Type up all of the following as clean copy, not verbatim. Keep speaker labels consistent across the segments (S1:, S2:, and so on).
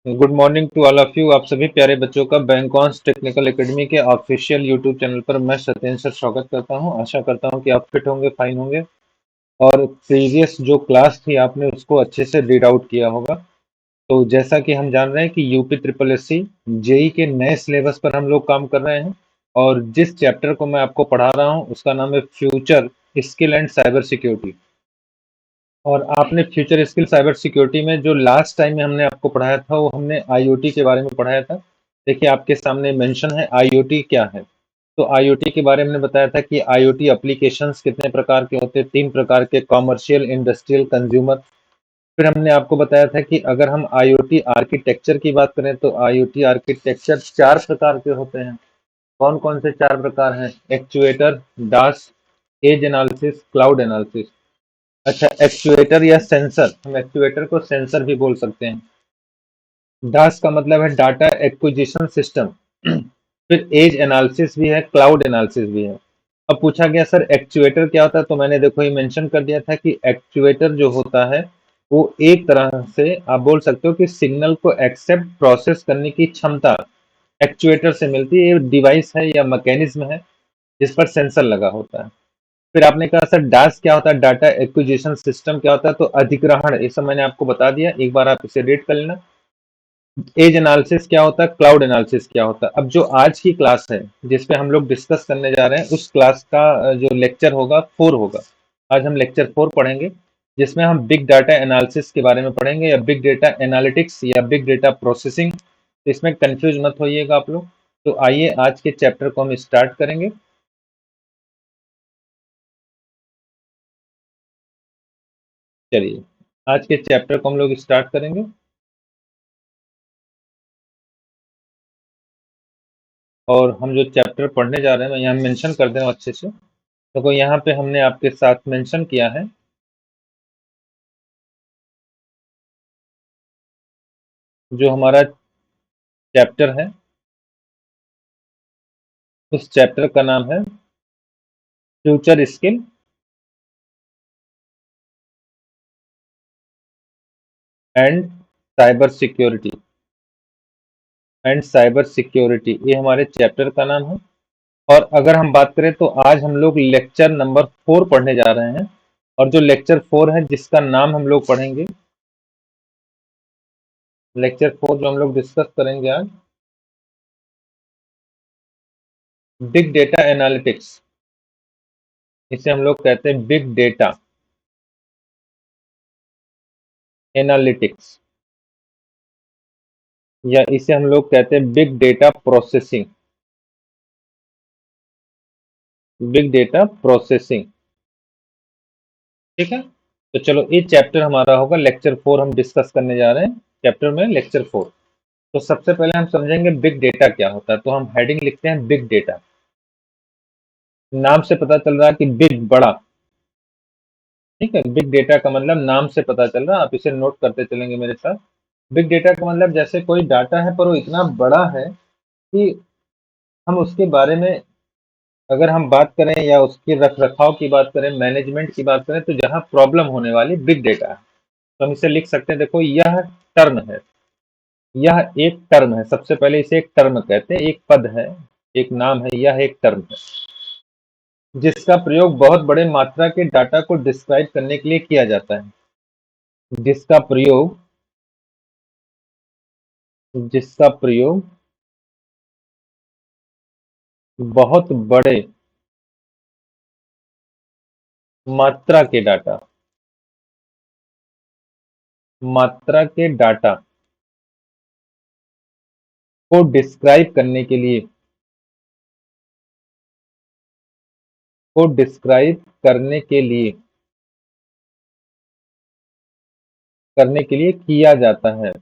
S1: Good morning to all of you. आप सभी प्यारे बच्चों का बैंकॉन्स टेक्निकल एकेडमी के ऑफिशियल यूट्यूब चैनल पर मैं सत्येंद्र सर स्वागत करता हूं। आशा करता हूं कि आप फिट होंगे, फाइन होंगे और प्रीवियस जो क्लास थी आपने उसको अच्छे से रीड आउट किया होगा। तो जैसा कि हम जान रहे हैं कि UP triple S C JE के नए सिलेबस पर हम लोग काम कर रहे हैं और जिस चैप्टर को मैं आपको पढ़ा रहा हूं उसका नाम है future skill and cyber security. और आपने फ्यूचर स्किल साइबर सिक्योरिटी में जो लास्ट टाइम में हमने आपको पढ़ाया था वो हमने आईओटी के बारे में पढ़ाया था। देखिए आपके सामने मेंशन है आईओटी क्या है। तो आईओटी के बारे में हमने बताया था कि आईओटी एप्लीकेशंस कितने प्रकार के होते हैं, 3 प्रकार के, कॉमर्शियल, इंडस्ट्रियल, कंज्यूमर। फिर हमने आपको बताया था कि अगर हम आईओटी आर्किटेक्चर की बात करें तो आईओटी आर्किटेक्चर 4 प्रकार के होते हैं। कौन कौन से 4 प्रकार हैं? Actuator, DAS, edge analysis, cloud analysis. अच्छा, एक्चुएटर या सेंसर, हम एक्चुएटर को सेंसर भी बोल सकते हैं। डास का मतलब है डाटा एक्विजिशन सिस्टम। फिर एज एनालिसिस भी है, क्लाउड एनालिसिस भी है। अब पूछा गया सर एक्चुएटर क्या होता है, तो मैंने देखो ये मेंशन कर दिया था कि एक्चुएटर जो होता है वो एक तरह से आप बोल सकते हो कि सिग्नल को एक्सेप्ट प्रोसेस करने की क्षमता एक्चुएटर से मिलती है। ये डिवाइस है या मैकेनिज्म है जिस पर सेंसर लगा होता है। फिर आपने कहा सर डास क्या होता है, डाटा एक्विजिशन सिस्टम क्या होता है, तो अधिग्रहण, ये सब मैंने आपको बता दिया, एक बार आप इसे रीड कर लेना। एज एनालिसिस क्या होता है, क्लाउड एनालिसिस क्या होता है। अब जो आज की क्लास है जिसपे हम लोग डिस्कस करने जा रहे हैं उस क्लास का जो लेक्चर होगा 4 होगा। आज हम लेक्चर 4 पढ़ेंगे जिसमें हम बिग डाटा एनालिसिस के बारे में पढ़ेंगे या बिग डेटा एनालिटिक्स या बिग डेटा प्रोसेसिंग। तो इसमें कंफ्यूज मत होइएगा आप लोग। तो आइए आज के चैप्टर को हम स्टार्ट करेंगे। चलिए आज के चैप्टर को हम लोग स्टार्ट करेंगे। और हम जो चैप्टर पढ़ने जा रहे हैं मैं यहाँ मेंशन कर दे रहा हूँ अच्छे से। देखो यहाँ पे हमने आपके साथ मेंशन किया है जो हमारा चैप्टर है, उस चैप्टर का नाम है future skill and cyber security. And cyber security ये हमारे चैप्टर का नाम है। और अगर हम बात करें तो आज हम लोग लेक्चर नंबर 4 पढ़ने जा रहे हैं। और जो लेक्चर 4 है जिसका नाम हम लोग पढ़ेंगे, लेक्चर 4 जो हम लोग डिस्कस करेंगे आज, बिग डेटा एनालिटिक्स। इसे हम लोग कहते हैं बिग डेटा एनालिटिक्स या इसे हम लोग कहते हैं big data processing. Big data processing, ठीक है। तो चलो ये चैप्टर हमारा होगा लेक्चर 4, हम डिस्कस करने जा रहे हैं चैप्टर में लेक्चर 4। तो सबसे पहले हम समझेंगे बिग डेटा क्या होता है। तो हम हेडिंग लिखते हैं बिग डेटा। नाम से पता चल रहा है कि बिग, बड़ा, ठीक है। बिग डेटा का मतलब नाम से पता चल रहा है, आप इसे नोट करते चलेंगे मेरे साथ। बिग डेटा का मतलब जैसे कोई डाटा है पर वो इतना बड़ा है कि हम उसके बारे में अगर हम बात करें या उसके रख रखाव की बात करें, मैनेजमेंट की बात करें, तो जहां प्रॉब्लम होने वाली बिग डेटा है। तो हम इसे लिख सकते हैं, देखो यह टर्म है, यह एक टर्म है। सबसे पहले इसे एक टर्म कहते हैं, एक पद है, एक नाम है, यह एक टर्म है जिसका प्रयोग बहुत बड़े मात्रा के डाटा को डिस्क्राइब करने के लिए किया जाता है। जिसका प्रयोग जिसका प्रयोग बहुत बड़े मात्रा के डाटा मात्रा के डाटा को डिस्क्राइब करने के लिए को डिस्क्राइब करने के लिए किया जाता है,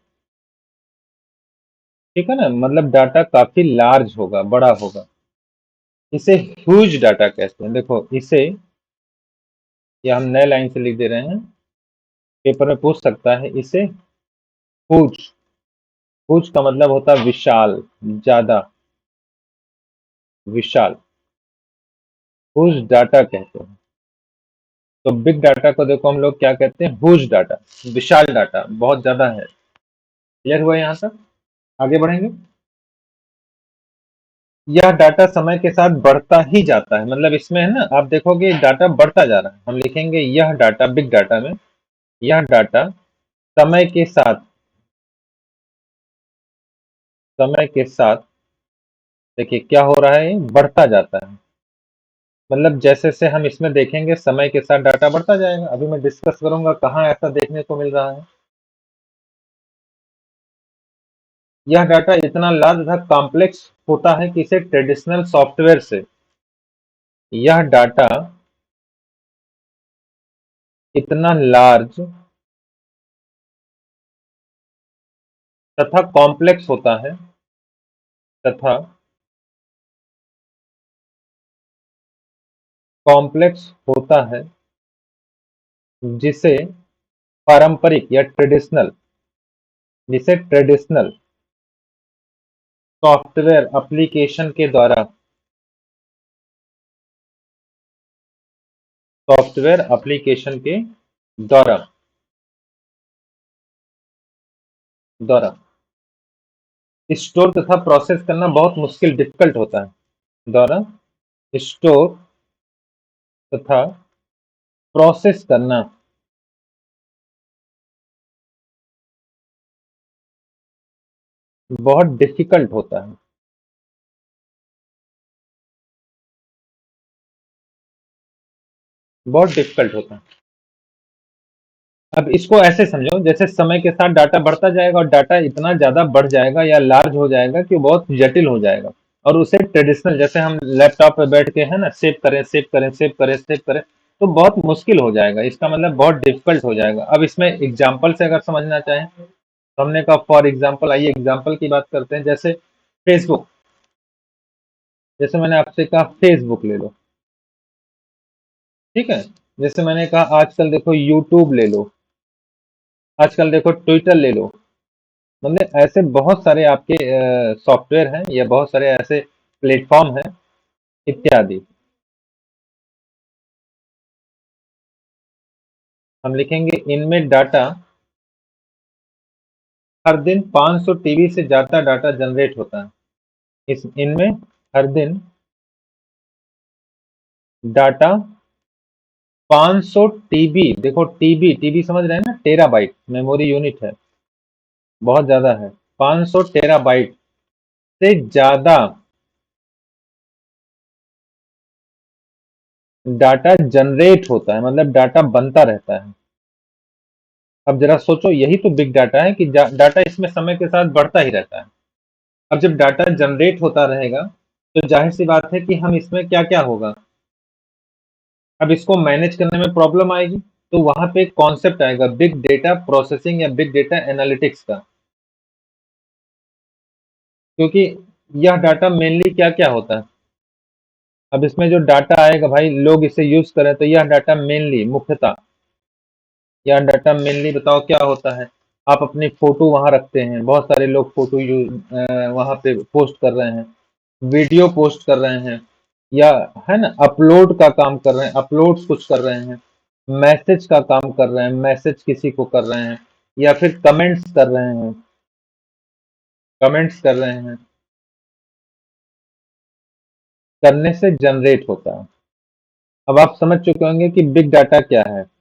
S1: ठीक है ना। मतलब डाटा काफी लार्ज होगा, बड़ा होगा। इसे ह्यूज डाटा कहते हैं। देखो इसे, या हम नए लाइन से लिख दे रहे हैं, पेपर में पूछ सकता है इसे ह्यूज। ह्यूज का मतलब होता है विशाल, ज्यादा, विशाल, ह्यूज डाटा कहते हैं। तो बिग डाटा को देखो हम लोग क्या कहते हैं, ह्यूज डाटा, विशाल डाटा, बहुत ज्यादा है। क्लियर हुआ यहाँ तक? आगे बढ़ेंगे। यह डाटा समय के साथ बढ़ता ही जाता है, मतलब इसमें है ना, आप देखोगे डाटा बढ़ता जा रहा है। हम लिखेंगे यह डाटा, बिग डाटा में यह डाटा समय के साथ, समय के साथ देखिए क्या हो रहा है, बढ़ता जाता है। मतलब जैसे जैसे हम इसमें देखेंगे समय के साथ डाटा बढ़ता जाएगा। अभी मैं डिस्कस करूंगा कहाँ ऐसा देखने को मिल रहा है। यह डाटा इतना लार्ज तथा कॉम्प्लेक्स होता है कि इसे ट्रेडिशनल सॉफ्टवेयर से, यह डाटा इतना लार्ज तथा कॉम्प्लेक्स होता है, तथा कॉम्प्लेक्स होता है, जिसे पारंपरिक या ट्रेडिशनल, जिसे ट्रेडिशनल सॉफ्टवेयर एप्लीकेशन के द्वारा, सॉफ्टवेयर एप्लीकेशन के द्वारा द्वारा स्टोर तथा प्रोसेस करना बहुत मुश्किल, डिफिकल्ट होता है। द्वारा स्टोर तथा प्रोसेस करना बहुत डिफिकल्ट होता है, बहुत डिफिकल्ट होता है। अब इसको ऐसे समझो, जैसे समय के साथ डाटा बढ़ता जाएगा और डाटा इतना ज्यादा बढ़ जाएगा या लार्ज हो जाएगा कि वो बहुत जटिल हो जाएगा, और उसे ट्रेडिशनल, जैसे हम लैपटॉप पे बैठ के है ना सेव करें सेव करें सेव करें सेव करें, तो बहुत मुश्किल हो जाएगा। इसका मतलब बहुत डिफिकल्ट हो जाएगा। अब इसमें एग्जाम्पल से अगर समझना चाहें तो हमने कहा फॉर एग्जाम्पल, आइए एग्जाम्पल की बात करते हैं। जैसे फेसबुक, जैसे मैंने आपसे कहा फेसबुक ले लो, ठीक है। जैसे मैंने कहा आजकल देखो यूट्यूब ले लो, आजकल देखो ट्विटर ले लो। मतलब ऐसे बहुत सारे आपके सॉफ्टवेयर हैं या बहुत सारे ऐसे प्लेटफॉर्म हैं इत्यादि। हम लिखेंगे इनमें डाटा, हर दिन 500 टीबी से ज्यादा डाटा जनरेट होता है। इस इनमें हर दिन डाटा 500 टीबी, देखो टीबी, टीबी समझ रहे हैं ना, टेराबाइट मेमोरी यूनिट है, बहुत ज्यादा है। 500 टेराबाइट से ज्यादा डाटा जनरेट होता है, मतलब डाटा बनता रहता है। अब जरा सोचो, यही तो बिग डाटा है कि डाटा इसमें समय के साथ बढ़ता ही रहता है। अब जब डाटा जनरेट होता रहेगा तो जाहिर सी बात है कि हम इसमें क्या क्या होगा, अब इसको मैनेज करने में प्रॉब्लम आएगी। तो वहां पे एक कॉन्सेप्ट आएगा बिग डेटा प्रोसेसिंग या बिग डेटा एनालिटिक्स का। क्योंकि यह डाटा मेनली क्या क्या होता है, अब इसमें जो डाटा आएगा भाई, लोग इसे यूज करें, तो यह डाटा मेनली, मुख्यतः यह डाटा मेनली बताओ क्या होता है। आप अपनी फोटो वहां रखते हैं, बहुत सारे लोग फोटो वहां पे पोस्ट कर रहे हैं, वीडियो पोस्ट कर रहे हैं, या है ना अपलोड का काम कर रहे हैं, अपलोड कुछ कर रहे हैं, मैसेज का काम कर रहे हैं, मैसेज किसी को कर रहे हैं, या फिर कमेंट्स कर रहे हैं, कमेंट्स कर रहे हैं, करने से जनरेट होता है। अब आप समझ चुके होंगे कि बिग डाटा क्या है,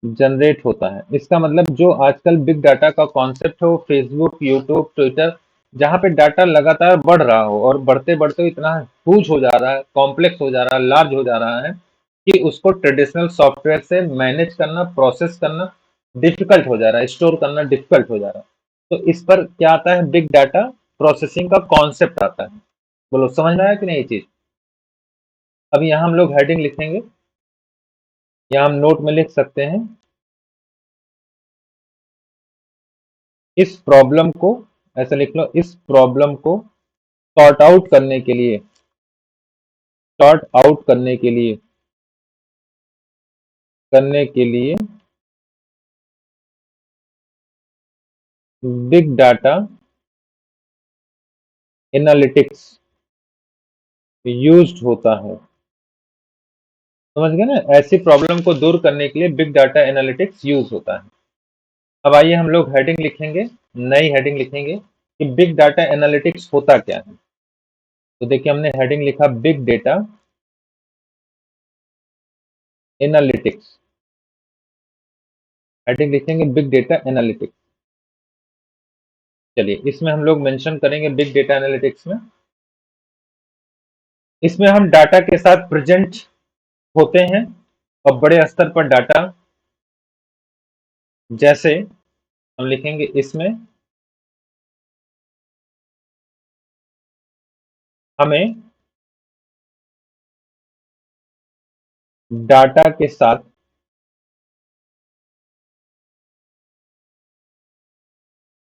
S1: जनरेट होता है। इसका मतलब जो आजकल बिग डाटा का कॉन्सेप्ट है वो फेसबुक, यूट्यूब, ट्विटर, जहाँ पे डाटा लगातार बढ़ रहा हो और बढ़ते बढ़ते इतना ह्यूज हो जा रहा है, कॉम्प्लेक्स हो जा रहा है, लार्ज हो जा रहा है कि उसको ट्रेडिशनल सॉफ्टवेयर से मैनेज करना, प्रोसेस करना डिफिकल्ट हो जा रहा है, स्टोर करना डिफिकल्ट हो जा रहा है। तो इस पर क्या आता है, बिग डाटा प्रोसेसिंग का कॉन्सेप्ट आता है। बोलो समझ में आया कि नहीं ये चीज? अब यहाँ हम लोग हेडिंग लिखेंगे, या हम नोट में लिख सकते हैं, इस प्रॉब्लम को, ऐसा लिख लो, इस प्रॉब्लम को सॉर्ट आउट करने के लिए, सॉर्ट आउट करने के लिए बिग डाटा एनालिटिक्स यूज्ड होता है। समझ गए ना, ऐसी प्रॉब्लम को दूर करने के लिए बिग डाटा एनालिटिक्स यूज होता है। अब आइए हम लोग हेडिंग लिखेंगे, नई हेडिंग लिखेंगे कि बिग डाटा एनालिटिक्स होता क्या है। तो देखिए हमने हेडिंग लिखा बिग डेटा एनालिटिक्स। हेडिंग लिखेंगे बिग डेटा एनालिटिक्स। चलिए इसमें हम लोग मेंशन करेंगे बिग डेटा एनालिटिक्स में, इसमें हम डाटा के साथ प्रेजेंट होते हैं और बड़े स्तर पर डाटा, जैसे हम लिखेंगे इसमें हमें डाटा के साथ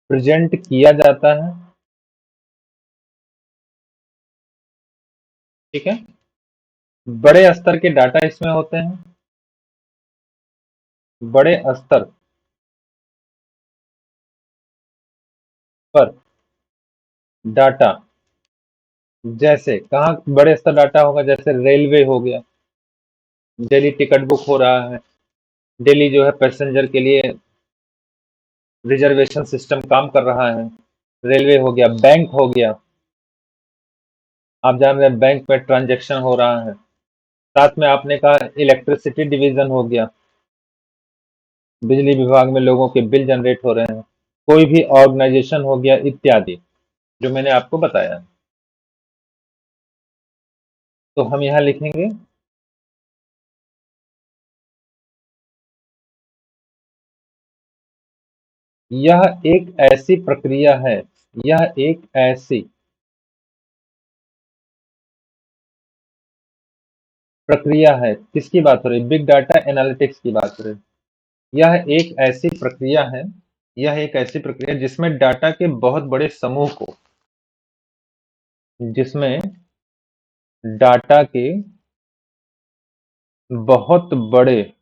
S1: प्रेजेंट किया जाता है। ठीक है, बड़े स्तर के डाटा इसमें होते हैं। बड़े स्तर पर डाटा, जैसे कहाँ बड़े स्तर डाटा होगा, जैसे रेलवे हो गया, डेली टिकट बुक हो रहा है, डेली जो है पैसेंजर के लिए रिजर्वेशन सिस्टम काम कर रहा है। रेलवे हो गया, बैंक हो गया, आप जान रहे हैं बैंक में ट्रांजैक्शन हो रहा है। साथ में आपने कहा इलेक्ट्रिसिटी डिवीजन हो गया, बिजली विभाग में लोगों के बिल जनरेट हो रहे हैं। कोई भी ऑर्गेनाइजेशन हो गया इत्यादि, जो मैंने आपको बताया। तो हम यहाँ लिखेंगे यह एक ऐसी प्रक्रिया है, यह एक ऐसी प्रक्रिया है, किसकी बात हो रही है, बिग डाटा एनालिटिक्स की बात हो रही है। यह एक ऐसी प्रक्रिया है, यह एक ऐसी प्रक्रिया जिसमें डाटा के बहुत बड़े समूह को, जिसमें डाटा के बहुत बड़े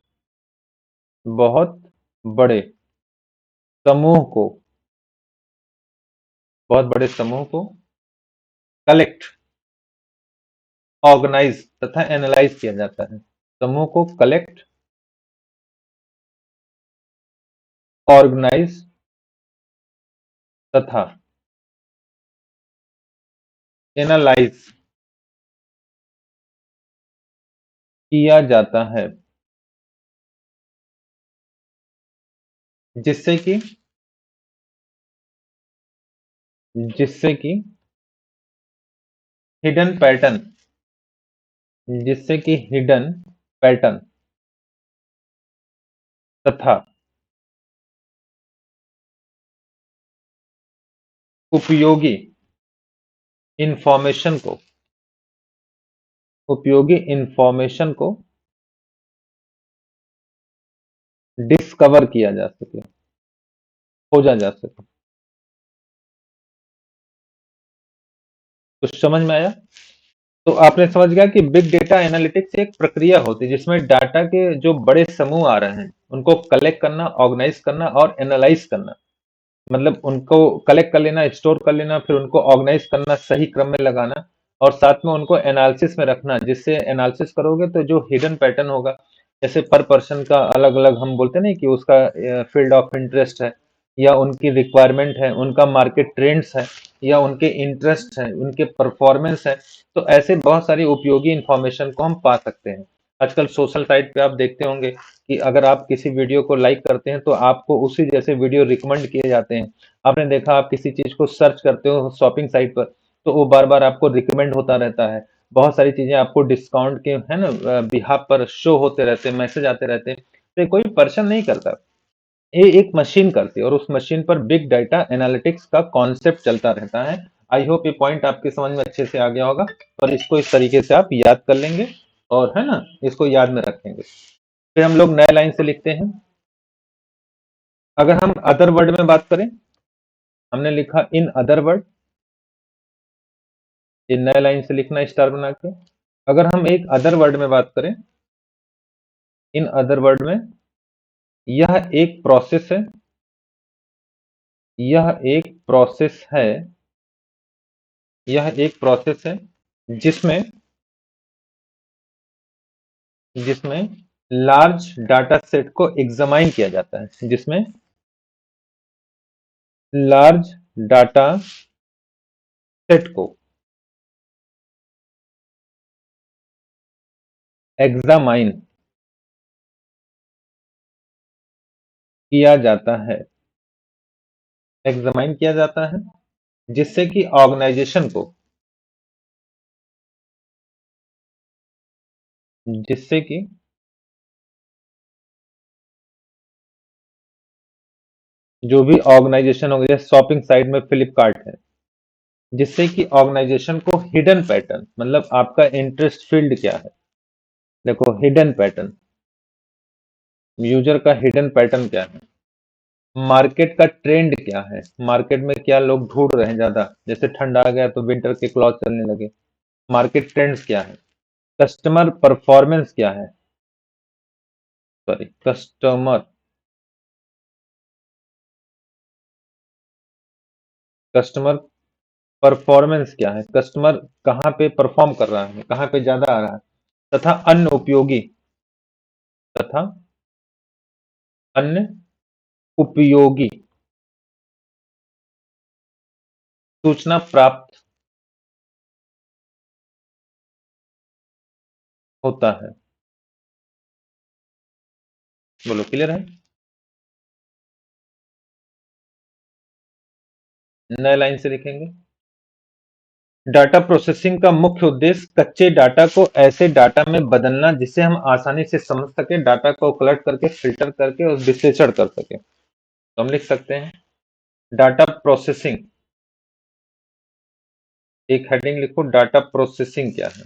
S1: बहुत बड़े समूह को, बहुत बड़े समूह को कलेक्ट, ऑर्गेनाइज तथा एनालाइज किया जाता है। समूह को कलेक्ट, ऑर्गेनाइज तथा एनालाइज किया जाता है, जिससे कि जिससे कि हिडन पैटर्न, जिससे कि हिडन पैटर्न तथा उपयोगी इंफॉर्मेशन को, उपयोगी इंफॉर्मेशन को डिस्कवर किया जा सके, खोजा जा सके। कुछ समझ में आया? तो आपने समझ गया कि बिग डेटा एनालिटिक्स एक प्रक्रिया होती है जिसमें डाटा के जो बड़े समूह आ रहे हैं उनको कलेक्ट करना, ऑर्गेनाइज करना और एनालाइज करना। मतलब उनको कलेक्ट कर लेना, स्टोर कर लेना, फिर उनको ऑर्गेनाइज करना, सही क्रम में लगाना और साथ में उनको एनालिसिस में रखना। जिससे एनालिसिस करोगे तो जो हिडन पैटर्न होगा, जैसे पर पर्सन का अलग अलग हम बोलते नहीं कि उसका फील्ड ऑफ इंटरेस्ट है, या उनकी रिक्वायरमेंट है, उनका मार्केट ट्रेंड्स है, या उनके इंटरेस्ट है, उनके परफॉर्मेंस है। तो ऐसे बहुत सारी उपयोगी इंफॉर्मेशन को हम पा सकते हैं। आजकल सोशल साइट पे आप देखते होंगे कि अगर आप किसी वीडियो को लाइक करते हैं तो आपको उसी जैसे वीडियो रिकमेंड किए जाते हैं। आपने देखा, आप किसी चीज को सर्च करते हो शॉपिंग साइट पर तो वो बार बार आपको रिकमेंड होता रहता है। बहुत सारी चीजें आपको डिस्काउंट के है ना बिहाफ पर शो होते रहते हैं, मैसेज आते रहते हैं। तो ये कोई पर्सन नहीं करता, ये एक मशीन करती है और उस मशीन पर बिग डाटा एनालिटिक्स का कॉन्सेप्ट चलता रहता है। आई होप ये पॉइंट आपके समझ में अच्छे से आ गया होगा और इसको इस तरीके से आप याद कर लेंगे और है ना इसको याद में रखेंगे। फिर हम लोग नए लाइन से लिखते हैं। अगर हम अदर वर्ड में बात करें, हमने लिखा इन अदर वर्ड, ये नए लाइन से लिखना स्टार बना के। अगर हम एक अदर वर्ड में बात करें, इन अदर वर्ड में, यह एक प्रोसेस है, यह एक प्रोसेस है, यह एक प्रोसेस है जिसमें जिसमें लार्ज डाटा सेट को एग्जामाइन किया जाता है, जिसमें लार्ज डाटा सेट को एग्जामाइन किया जाता है, एग्जामाइन किया जाता है जिससे कि ऑर्गेनाइजेशन को, जिससे कि जो भी ऑर्गेनाइजेशन होगा, जैसे शॉपिंग साइट में फ्लिपकार्ट है, जिससे कि ऑर्गेनाइजेशन को हिडन पैटर्न, मतलब आपका इंटरेस्ट फील्ड क्या है, देखो हिडन पैटर्न, यूजर का हिडन पैटर्न क्या है, मार्केट का ट्रेंड क्या है, मार्केट में क्या लोग ढूंढ रहे हैं ज्यादा, जैसे ठंड आ गया तो विंटर के क्लॉथ चलने लगे, मार्केट ट्रेंड्स क्या है, कस्टमर परफॉर्मेंस क्या है, सॉरी कस्टमर, कस्टमर परफॉर्मेंस क्या है, कस्टमर कहाँ पे परफॉर्म कर रहा है, कहाँ पे ज्यादा आ रहा है, तथा अन्य उपयोगी, तथा अन्य उपयोगी सूचना प्राप्त होता है। बोलो क्लियर है? नए लाइन से लिखेंगे। डाटा प्रोसेसिंग का मुख्य उद्देश्य कच्चे डाटा को ऐसे डाटा में बदलना जिसे हम आसानी से समझ सके, डाटा को कलेक्ट करके फिल्टर करके और विश्लेषण कर सके। तो हम लिख सकते हैं डाटा प्रोसेसिंग, एक हेडिंग लिखो डाटा प्रोसेसिंग क्या है,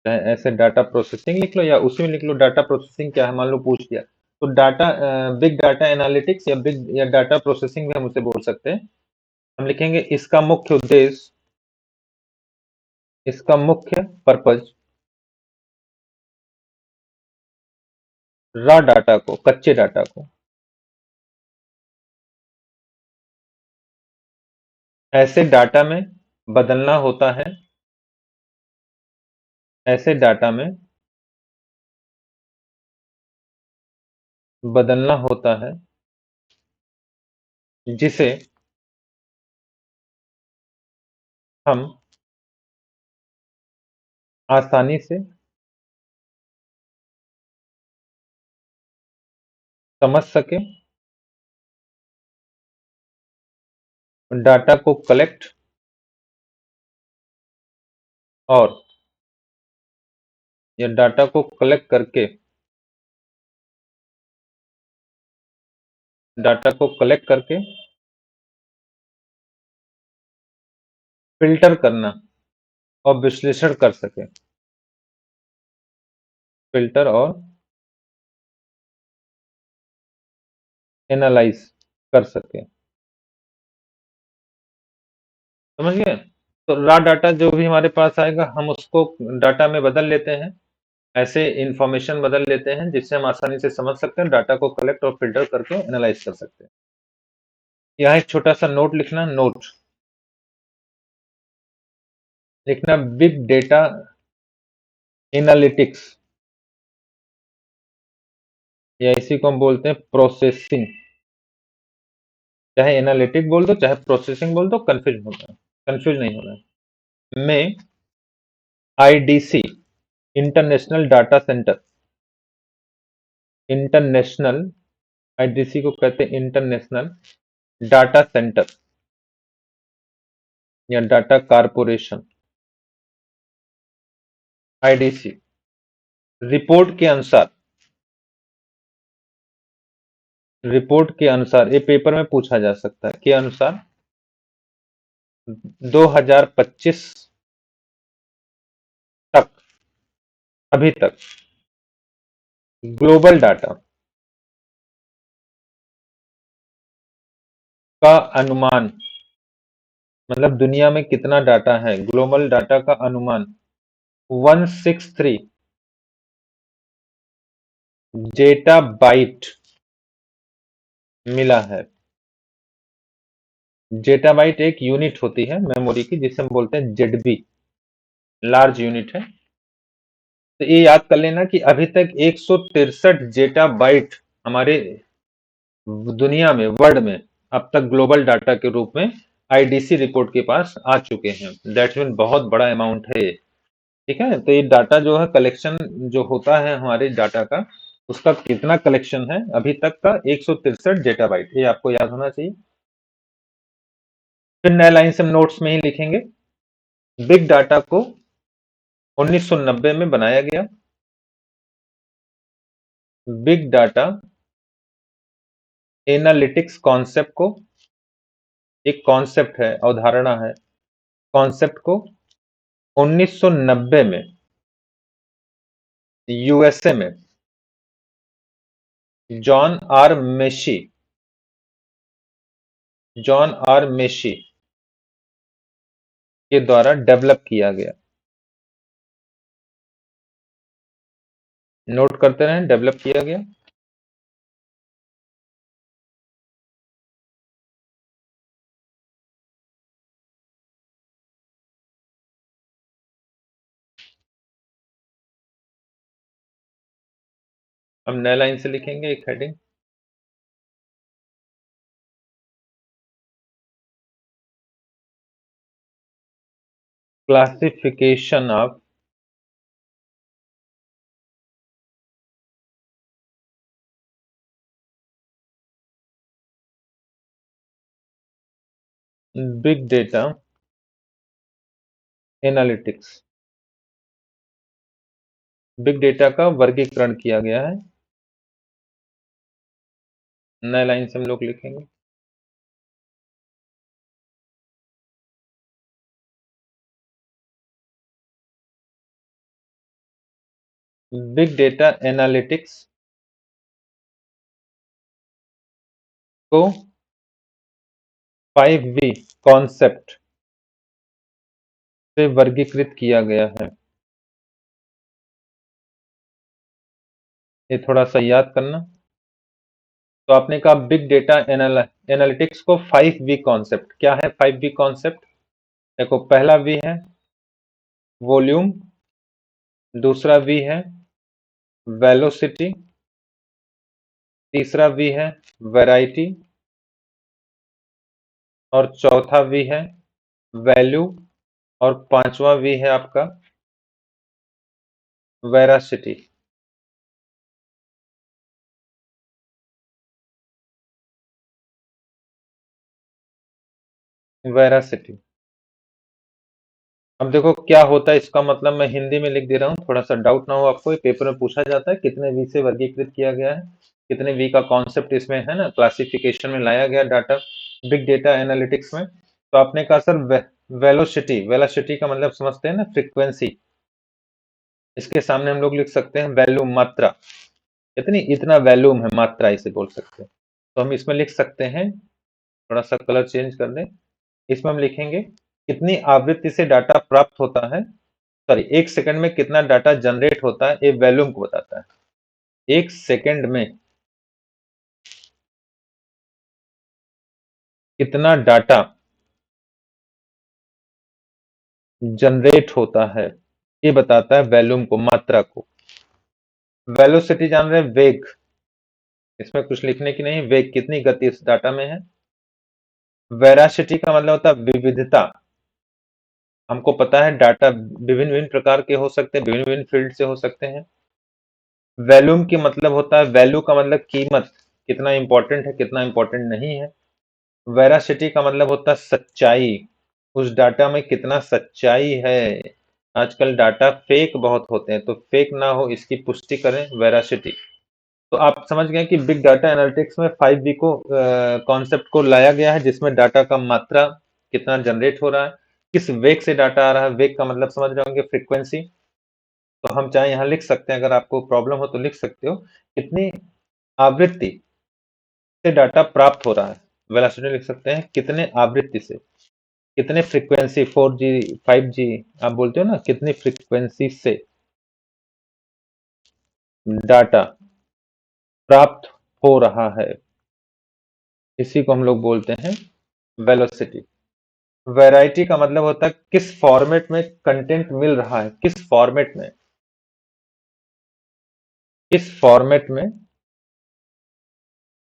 S1: चाहे ऐसे डाटा प्रोसेसिंग लिख लो या उसी में लिख लो डाटा प्रोसेसिंग क्या है, मान लो पूछ दिया तो डाटा, बिग डाटा एनालिटिक्स या बिग या डाटा प्रोसेसिंग भी हम उसे बोल सकते हैं। हम लिखेंगे इसका मुख्य उद्देश्य, इसका मुख्य पर्पज रॉ डाटा को, कच्चे डाटा को ऐसे डाटा में बदलना होता है, ऐसे डाटा में बदलना होता है जिसे हम आसानी से समझ सके, डाटा को कलेक्ट और या डाटा को कलेक्ट करके, डाटा को कलेक्ट करके फिल्टर करना और विश्लेषण कर सके, फिल्टर और एनालाइज कर सके। समझ गए? तो रॉ डाटा जो भी हमारे पास आएगा हम उसको डाटा में बदल लेते हैं, ऐसे इंफॉर्मेशन बदल लेते हैं जिससे हम आसानी से समझ सकते हैं, डाटा को कलेक्ट और फिल्टर करके एनालाइज कर सकते हैं। यहाँ एक छोटा सा नोट लिखना, नोट लिखना बिग डेटा एनालिटिक्स, या इसी को हम बोलते हैं प्रोसेसिंग, चाहे एनालिटिक बोल दो चाहे प्रोसेसिंग बोल दो, कंफ्यूज नहीं होना है। में IDC, international data centre, international, IDC को कहते हैं इंटरनेशनल डाटा सेंटर या डाटा कारपोरेशन, आईडीसी रिपोर्ट के अनुसार, रिपोर्ट के अनुसार ये पेपर में पूछा जा सकता है, के अनुसार 2025 तक, अभी तक ग्लोबल डाटा का अनुमान, मतलब दुनिया में कितना डाटा है, ग्लोबल डाटा का अनुमान 163 जेटा बाइट मिला है। जेटाबाइट एक यूनिट होती है मेमोरी की जिसे हम बोलते हैं जेडबी, लार्ज यूनिट है। तो ये याद कर लेना कि अभी तक 163 जेटाबाइट हमारे दुनिया में, वर्ल्ड में अब तक ग्लोबल डाटा के रूप में आईडीसी रिपोर्ट के पास आ चुके हैं। दैट्स मीन बहुत बड़ा अमाउंट है ये। ठीक है, तो ये डाटा जो है, कलेक्शन जो होता है हमारे डाटा का, उसका कितना कलेक्शन है अभी तक का? 163 डेटाबाइट, ये आपको याद होना चाहिए। फिर नए लाइन से हम नोट्स में ही लिखेंगे, बिग डाटा को 1990 में बनाया गया। बिग डाटा एनालिटिक्स कॉन्सेप्ट को, एक कॉन्सेप्ट है, अवधारणा है, कॉन्सेप्ट को 1990 में यूएसए में जॉन आर मेशी, जॉन आर मेशी के द्वारा डेवलप किया गया। नोट करते रहें, डेवलप किया गया। हम नए लाइन से लिखेंगे एक heading, classification of big data analytics. Big data का वर्गीकरण किया गया है। नए लाइन से हम लोग लिखेंगे, बिग डेटा एनालिटिक्स को 5V कॉन्सेप्ट से वर्गीकृत किया गया है। ये थोड़ा सा याद करना। तो आपने कहा बिग डेटा एनालिटिक्स को 5V कॉन्सेप्ट, क्या है 5V कॉन्सेप्ट? देखो, पहला वी है वॉल्यूम, दूसरा वी है वेलोसिटी, तीसरा वी है वैरायटी, और चौथा वी है वैल्यू, और पांचवा वी है आपका वेरासिटी। वेरासिटी। अब देखो क्या होता है, इसका मतलब मैं हिंदी में लिख दे रहा हूँ, थोड़ा सा डाउट ना हो आपको। ये पेपर में पूछा जाता है कितने वी से वर्गीकृत किया गया है, कितने वी का कॉन्सेप्ट इसमें है ना, क्लासिफिकेशन में लाया गया डाटा बिग डेटा एनालिटिक्स में। तो आपने कहा सर वेलोसिटी, वेलोसिटी का मतलब समझते हैं ना, फ्रीक्वेंसी। इसके सामने हम लोग लिख सकते हैं वैल्यूम, मात्रा। इतनी, इतना वैल्यूम है, मात्रा इसे बोल सकते हैं। तो हम इसमें लिख सकते हैं, थोड़ा सा कलर चेंज कर दें, इसमें हम लिखेंगे कितनी आवृत्ति से डाटा प्राप्त होता है, सॉरी, एक सेकंड में कितना डाटा जनरेट होता है, ये वॉल्यूम को बताता है। एक सेकंड में कितना डाटा जनरेट होता है, ये बताता है वॉल्यूम को, मात्रा को। वेलोसिटी जान रहे हैं, वेग, इसमें कुछ लिखने की नहीं, वेग कितनी गति इस डाटा में है। वेरासिटी का मतलब होता है विविधता। हमको पता है डाटा विभिन्न विभिन्न प्रकार के हो सकते हैं, विभिन्न विभिन्न फील्ड से हो सकते हैं। वैल्यूम की मतलब होता है, वैल्यू का मतलब कीमत, कितना इंपॉर्टेंट है, कितना इंपॉर्टेंट नहीं है। वेरासिटी का मतलब होता है सच्चाई, उस डाटा में कितना सच्चाई है। आजकल डाटा फेक बहुत होते हैं, तो फेक ना हो इसकी पुष्टि करें, वेरासिटी। तो आप समझ गए कि बिग डाटा एनालिटिक्स में 5V को कॉन्सेप्ट को लाया गया है, जिसमें डाटा का मात्रा कितना जनरेट हो रहा है, किस वेग से डाटा आ रहा है। वेग का मतलब समझ रहे होंगे, फ्रीक्वेंसी। तो हम चाहे यहाँ लिख सकते हैं, अगर आपको प्रॉब्लम हो तो लिख सकते हो, कितनी आवृत्ति से डाटा प्राप्त हो रहा है। वेलोसिटी लिख सकते हैं कितने आवृत्ति से, कितने फ्रीक्वेंसी, 4G 5G आप बोलते हो ना, कितनी फ्रीक्वेंसी से डाटा प्राप्त हो रहा है, इसी को हम लोग बोलते हैं वेलोसिटी। वैरायटी का मतलब होता है किस फॉर्मेट में कंटेंट मिल रहा है, किस फॉर्मेट में, किस फॉर्मेट में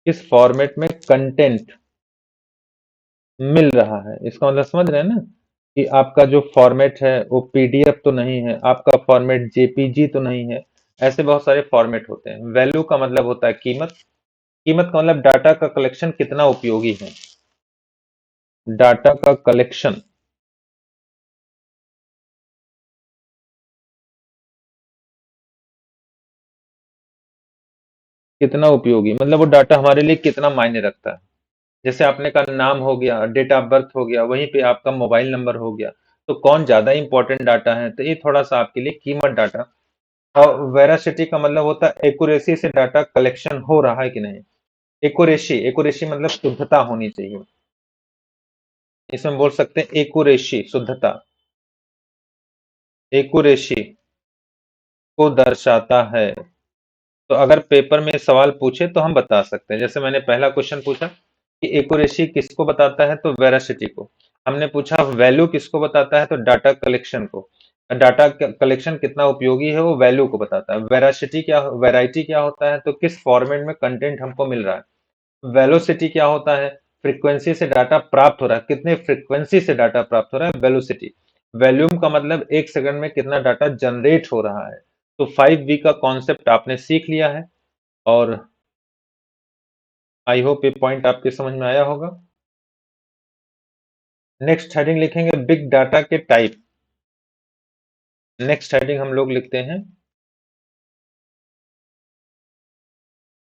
S1: किस फॉर्मेट में कंटेंट मिल रहा है। इसका मतलब समझ रहे हैं ना कि आपका जो फॉर्मेट है वो पीडीएफ तो नहीं है, आपका फॉर्मेट जेपीजी तो नहीं है। ऐसे बहुत सारे फॉर्मेट होते हैं। वैल्यू का मतलब होता है कीमत। कीमत का मतलब डाटा का कलेक्शन कितना उपयोगी है। डाटा का कलेक्शन कितना उपयोगी, मतलब वो डाटा हमारे लिए कितना मायने रखता है। जैसे आपने का नाम हो गया, डेट ऑफ बर्थ हो गया, वहीं पे आपका मोबाइल नंबर हो गया। तो कौन ज्यादा इंपॉर्टेंट डाटा है, तो ये थोड़ा सा आपके लिए कीमत डाटा। और वेरासिटी का मतलब होता है एक्यूरेसी से डाटा कलेक्शन हो रहा है कि नहीं। एक्यूरेसी, एक्यूरेसी मतलब शुद्धता होनी चाहिए। इसमें बोल सकते हैं एक्यूरेसी, शुद्धता। एक्यूरेसी को दर्शाता है। तो अगर पेपर में सवाल पूछे तो हम बता सकते हैं। जैसे मैंने पहला क्वेश्चन पूछा कि एक्यूरेसी किसको बताता है, तो वेरासिटी को। हमने पूछा वैल्यू किसको बताता है, तो डाटा कलेक्शन को। डाटा कलेक्शन कितना उपयोगी है वो वैल्यू को बताता है। वेरासिटी क्या, वैरायटी क्या होता है, तो किस फॉर्मेट में कंटेंट हमको मिल रहा है। वेलोसिटी क्या होता है, फ्रीक्वेंसी से डाटा प्राप्त हो रहा है, कितने फ्रीक्वेंसी से डाटा प्राप्त हो रहा है, वेलोसिटी। वॉल्यूम का मतलब एक सेकंड में कितना डाटा जनरेट हो रहा है। तो 5V का कॉन्सेप्ट आपने सीख लिया है। और आई होप ये पॉइंट आपके समझ में आया होगा। नेक्स्ट हेडिंग लिखेंगे बिग डाटा के टाइप। नेक्स्ट हेडिंग हम लोग लिखते हैं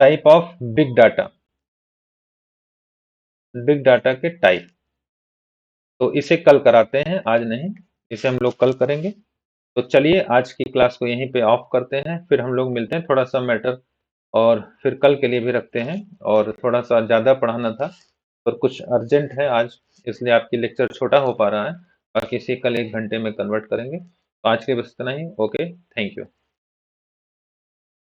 S1: type of big data. Big data के टाइप। तो इसे कल कराते हैं, आज नहीं। इसे हम लोग कल करेंगे। तो चलिए आज की क्लास को यहीं पे ऑफ करते हैं, फिर हम लोग मिलते हैं। थोड़ा सा मैटर और फिर कल के लिए भी रखते हैं। और थोड़ा सा ज़्यादा पढ़ाना था और कुछ अर्जेंट है आज, इसलिए आपकी लेक्चर छोटा हो पा रहा है। बाकी इसे कल 1 घंटे में कन्वर्ट करेंगे। तो आज के बस इतना ही। Okay, thank you.